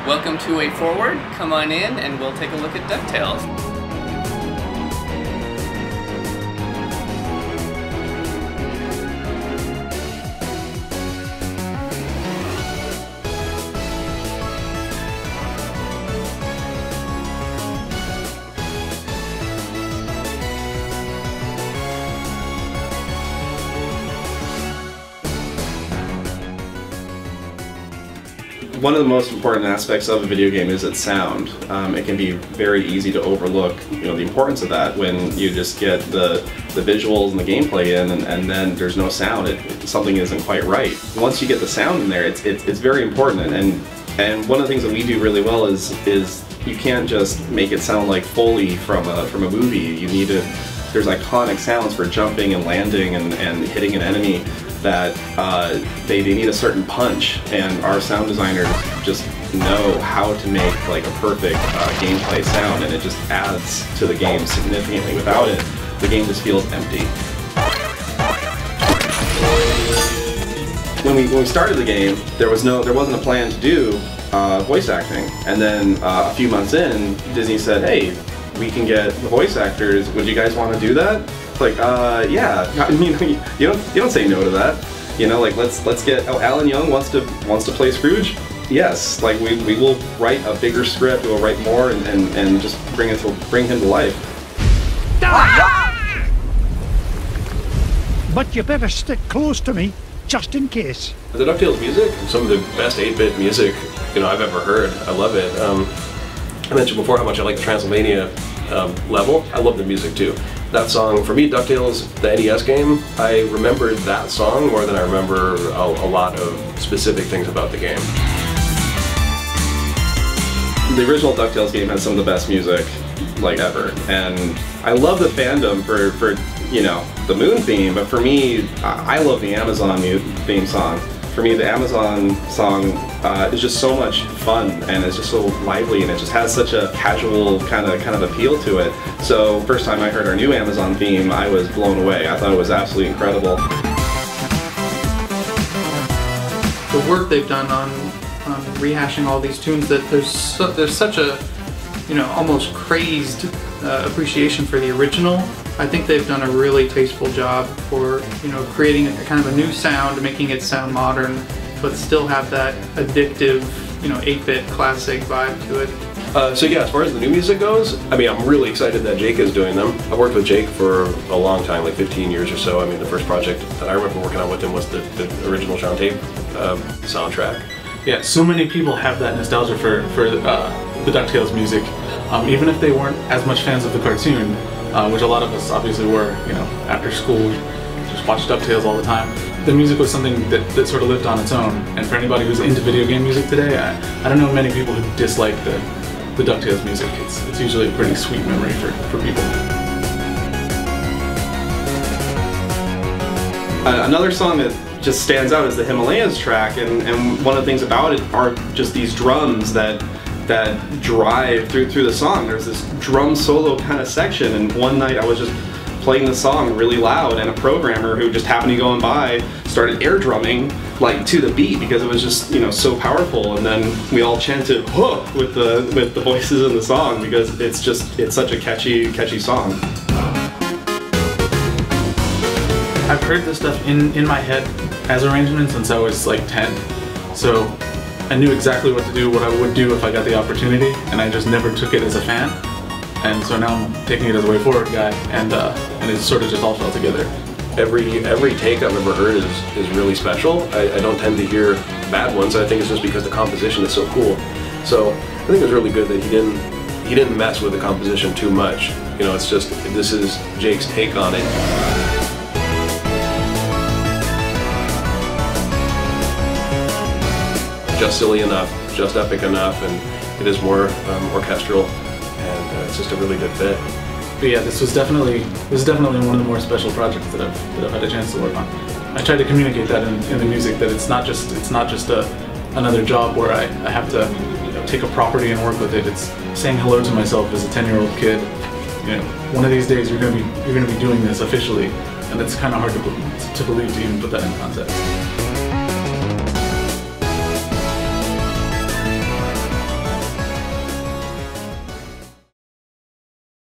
Welcome to Way Forward. Come on in and we'll take a look at DuckTales. One of the most important aspects of a video game is its sound. It can be very easy to overlook, the importance of that when you just get the visuals and the gameplay in, and then there's no sound. Something isn't quite right. Once you get the sound in there, it's very important. And one of the things that we do really well is you can't just make it sound like Foley from a movie. You need to. There's iconic sounds for jumping and landing and hitting an enemy that they need a certain punch, and our sound designers just know how to make like a perfect gameplay sound, and it just adds to the game significantly. Without it, the game just feels empty. When we started the game, there wasn't a plan to do voice acting, and then a few months in, Disney said, "Hey, we can get the voice actors. Would you guys want to do that?" Like, yeah. I mean, you don't say no to that. Like let's get. Oh, Alan Young wants to play Scrooge. Yes. Like we will write a bigger script. We'll write more and just bring him to life. But you better stick close to me, just in case. The DuckTales music, some of the best 8-bit music I've ever heard. I love it. I mentioned before how much I like the Transylvania level. I love the music too. That song, for me, DuckTales, the NES game, I remembered that song more than I remember a lot of specific things about the game. The original DuckTales game has some of the best music, like, ever. And I love the fandom for the Moon theme, but for me, I love the Amazon theme song. For me, the Amazon song is just so much fun, and it's just so lively, and it just has such a casual kind of appeal to it. So first time I heard our new Amazon theme, I was blown away. I thought it was absolutely incredible. The work they've done on rehashing all these tunes, that there's such a almost crazed appreciation for the original. I think they've done a really tasteful job for creating a kind of a new sound, making it sound modern, but still have that addictive 8-bit classic vibe to it. So yeah, as far as the new music goes, I mean, I'm really excited that Jake is doing them. I've worked with Jake for a long time, like 15 years or so. I mean, the first project that I remember working on with him was the original Sean Tape soundtrack. Yeah, so many people have that nostalgia for the DuckTales music, even if they weren't as much fans of the cartoon, which a lot of us obviously were. After school, just watched DuckTales all the time. The music was something that sort of lived on its own, and for anybody who's into video game music today, I don't know many people who dislike the DuckTales music. It's usually a pretty sweet memory for people. Another song that just stands out is the Himalayas track, and one of the things about it are just these drums that drive through the song. There's this drum solo kind of section, and one night I was just playing the song really loud, and a programmer who just happened to go on by started air drumming like to the beat because it was just so powerful, and then we all chanted "Huh" with the voices in the song because it's such a catchy song. I've heard this stuff in my head as arrangements since I was like 10, so I knew exactly what to do, what I would do if I got the opportunity, and I just never took it as a fan. And so now I'm taking it as a Way Forward guy, and it sort of just all fell together. Every take I've ever heard is really special. I don't tend to hear bad ones. I think it's just because the composition is so cool. So I think it's really good that he didn't mess with the composition too much. It's just, this is Jake's take on it. Just silly enough, just epic enough, and it is more orchestral, and it's just a really good fit. But yeah, this is definitely one of the more special projects that I've had a chance to work on. I tried to communicate that in the music, that it's not just another job where I have to take a property and work with it. It's saying hello to myself as a 10-year-old kid. One of these days you're gonna be doing this officially, and it's kind of hard to believe to even put that in context.